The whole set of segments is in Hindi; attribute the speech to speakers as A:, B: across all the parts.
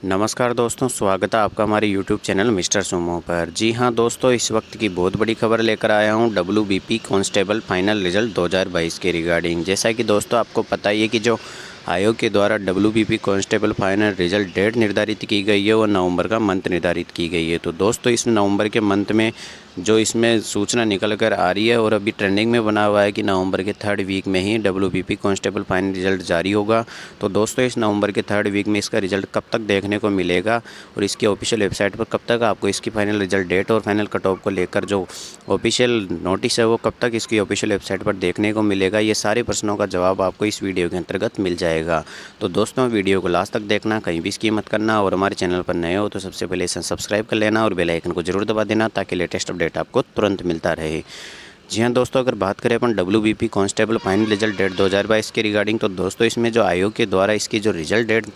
A: नमस्कार दोस्तों, स्वागत है आपका हमारे YouTube चैनल मिस्टर सुमो पर। जी हाँ दोस्तों, इस वक्त की बहुत बड़ी खबर लेकर आया हूँ WBP कांस्टेबल फाइनल रिजल्ट 2022 के रिगार्डिंग। जैसा कि दोस्तों आपको पता ही है कि जो आयोग के द्वारा WBP constable final result date निर्धारित की गई है वो नवंबर का मंथ निर्धारित की गई है। तो दोस्तों इस नवंबर के मंथ में जो इसमें सूचना निकल कर आ रही है और अभी ट्रेंडिंग में बना हुआ है कि नवंबर के 3rd वीक में ही WBP कांस्टेबल फाइनल रिजल्ट जारी होगा। तो दोस्तों इस नवंबर के 3rd वीक में इसका रिजल्ट कब तक देखने को मिलेगा और इसकी ऑफिशियल वेबसाइट पर कब तक आपको इसकी फाइनल रिजल्ट डेट और फाइनल कट ऑफ को लेकर जो ऑफिशियल नोटिस है वो कब तक इसकी ऑफिशियल वेबसाइट पर देखने को मिलेगा, ये सारे प्रश्नों का जवाब आपको इस वीडियो के अंतर्गत मिल जाएगा। तो दोस्तों वीडियो को लास्ट तक देखना, कहीं भी स्किप मत करना और हमारे चैनल पर नए हो तो सबसे पहले इसे सब्सक्राइब कर लेना और बेल आइकन को जरूर दबा देना ताकि लेटेस्ट अपडेट आपको तुरंत मिलता रहे। जी हाँ दोस्तों, अगर बात करें अपन WBP constable final result date 2022 के रिगार्डिंग, तो दोस्तों इसमें जो आयोग के द्वारा इसकी जो रिजल्ट डेट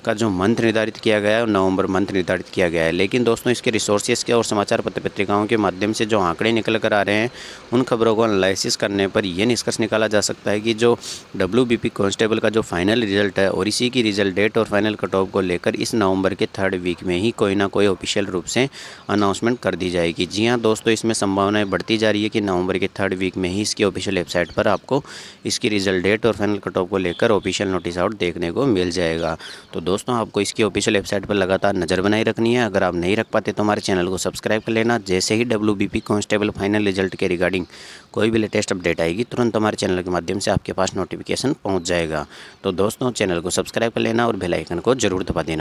A: का जो मंथ निर्धारित किया गया है नवंबर मंथ निर्धारित किया गया है। लेकिन दोस्तों इसके रिसोर्सेज के और समाचार पत्र पत्रिकाओं के माध्यम से जो आंकड़े निकल कर आ रहे हैं उन खबरों को एनालिसिस करने पर यह निष्कर्ष निकाला जा सकता है कि जो WBP कांस्टेबल का जो फाइनल रिजल्ट है और इसी की रिजल्ट डेट और फाइनल कट ऑफ को लेकर इस नवंबर के 3rd वीक में ही कोई ना कोई ऑफिशियल रूप से अनाउंसमेंट कर दी जाएगी। जी हाँ दोस्तों, इसमें संभावनाएं बढ़ती जा रही है कि नवंबर के 3rd वीक में ही इसकी ऑफिशियल वेबसाइट पर आपको इसकी रिजल्ट डेट और फाइनल कट ऑफ को लेकर ऑफिशियल नोटिस आउट देखने को मिल जाएगा। तो दोस्तों आपको इसकी ऑफिशियल वेबसाइट पर लगातार नज़र बनाए रखनी है। अगर आप नहीं रख पाते तो हमारे चैनल को सब्सक्राइब कर लेना। जैसे ही WBP कांस्टेबल फाइनल रिजल्ट के रिगार्डिंग कोई भी लेटेस्ट अपडेट आएगी तुरंत हमारे चैनल के माध्यम से आपके पास नोटिफिकेशन पहुंच जाएगा। तो दोस्तों चैनल को सब्सक्राइब कर लेना और बेल आइकन को जरूर दबा देना।